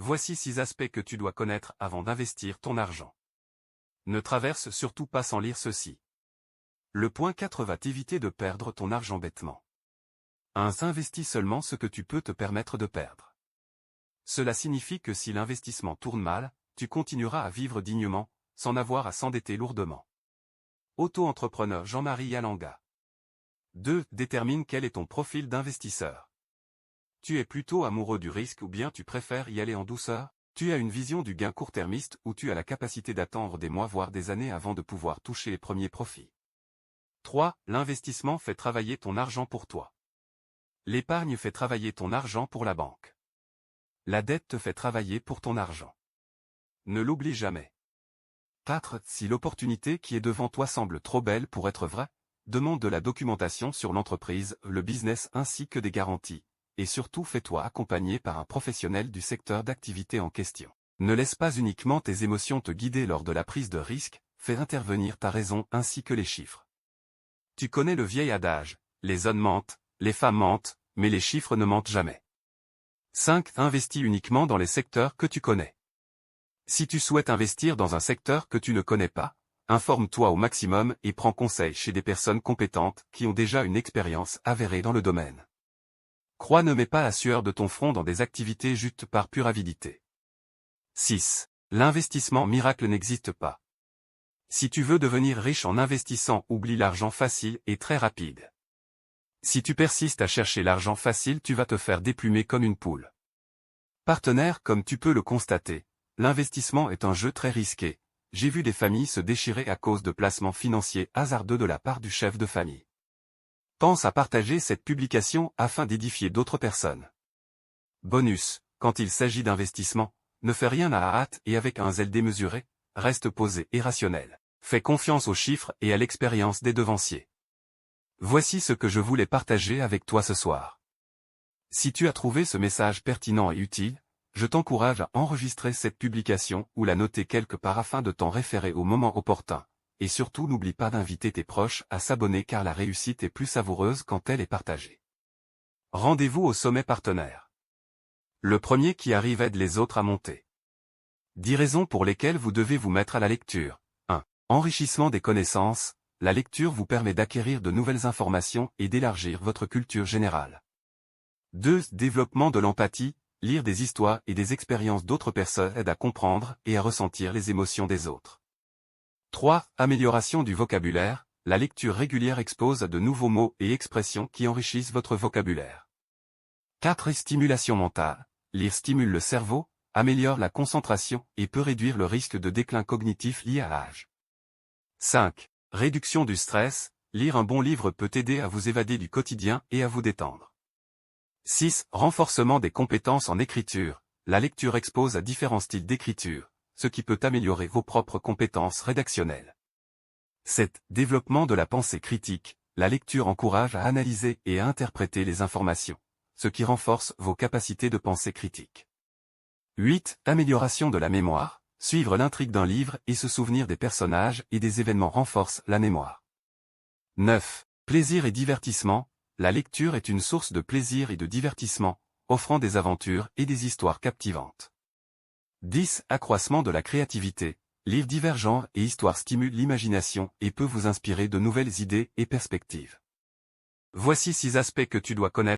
Voici 6 aspects que tu dois connaître avant d'investir ton argent. Ne traverse surtout pas sans lire ceci. Le point 4 va t'éviter de perdre ton argent bêtement. 1. Investis seulement ce que tu peux te permettre de perdre. Cela signifie que si l'investissement tourne mal, tu continueras à vivre dignement, sans avoir à s'endetter lourdement. Auto-entrepreneur Jean-Marie Yalanga. 2. Détermine quel est ton profil d'investisseur. Tu es plutôt amoureux du risque ou bien tu préfères y aller en douceur? Tu as une vision du gain court-termiste ou tu as la capacité d'attendre des mois voire des années avant de pouvoir toucher les premiers profits. 3. L'investissement fait travailler ton argent pour toi. L'épargne fait travailler ton argent pour la banque. La dette te fait travailler pour ton argent. Ne l'oublie jamais. 4. Si l'opportunité qui est devant toi semble trop belle pour être vraie, demande de la documentation sur l'entreprise, le business ainsi que des garanties, et surtout fais-toi accompagner par un professionnel du secteur d'activité en question. Ne laisse pas uniquement tes émotions te guider lors de la prise de risque, fais intervenir ta raison ainsi que les chiffres. Tu connais le vieil adage, les hommes mentent, les femmes mentent, mais les chiffres ne mentent jamais. 5. Investis uniquement dans les secteurs que tu connais. Si tu souhaites investir dans un secteur que tu ne connais pas, informe-toi au maximum et prends conseil chez des personnes compétentes qui ont déjà une expérience avérée dans le domaine. Crois ne mets pas la sueur de ton front dans des activités juste par pure avidité. 6. L'investissement miracle n'existe pas. Si tu veux devenir riche en investissant, oublie l'argent facile et très rapide. Si tu persistes à chercher l'argent facile, tu vas te faire déplumer comme une poule. Partenaire, comme tu peux le constater, l'investissement est un jeu très risqué. J'ai vu des familles se déchirer à cause de placements financiers hasardeux de la part du chef de famille. Pense à partager cette publication afin d'édifier d'autres personnes. Bonus, quand il s'agit d'investissement, ne fais rien à la hâte et avec un zèle démesuré, reste posé et rationnel. Fais confiance aux chiffres et à l'expérience des devanciers. Voici ce que je voulais partager avec toi ce soir. Si tu as trouvé ce message pertinent et utile, je t'encourage à enregistrer cette publication ou la noter quelque part afin de t'en référer au moment opportun. Et surtout n'oublie pas d'inviter tes proches à s'abonner car la réussite est plus savoureuse quand elle est partagée. Rendez-vous au sommet partenaire. Le premier qui arrive aide les autres à monter. 10 raisons pour lesquelles vous devez vous mettre à la lecture. 1. Enrichissement des connaissances. La lecture vous permet d'acquérir de nouvelles informations et d'élargir votre culture générale. 2. Développement de l'empathie. Lire des histoires et des expériences d'autres personnes aide à comprendre et à ressentir les émotions des autres. 3. Amélioration du vocabulaire. La lecture régulière expose à de nouveaux mots et expressions qui enrichissent votre vocabulaire. 4. Stimulation mentale. Lire stimule le cerveau, améliore la concentration et peut réduire le risque de déclin cognitif lié à l'âge. 5. Réduction du stress. Lire un bon livre peut aider à vous évader du quotidien et à vous détendre. 6. Renforcement des compétences en écriture. La lecture expose à différents styles d'écriture, ce qui peut améliorer vos propres compétences rédactionnelles. 7. Développement de la pensée critique. La lecture encourage à analyser et à interpréter les informations, ce qui renforce vos capacités de pensée critique. 8. Amélioration de la mémoire. Suivre l'intrigue d'un livre et se souvenir des personnages et des événements renforce la mémoire. 9. Plaisir et divertissement. La lecture est une source de plaisir et de divertissement, offrant des aventures et des histoires captivantes. 10. Accroissement de la créativité. Livres divers genres et histoires stimulent l'imagination et peut vous inspirer de nouvelles idées et perspectives. Voici 6 aspects que tu dois connaître.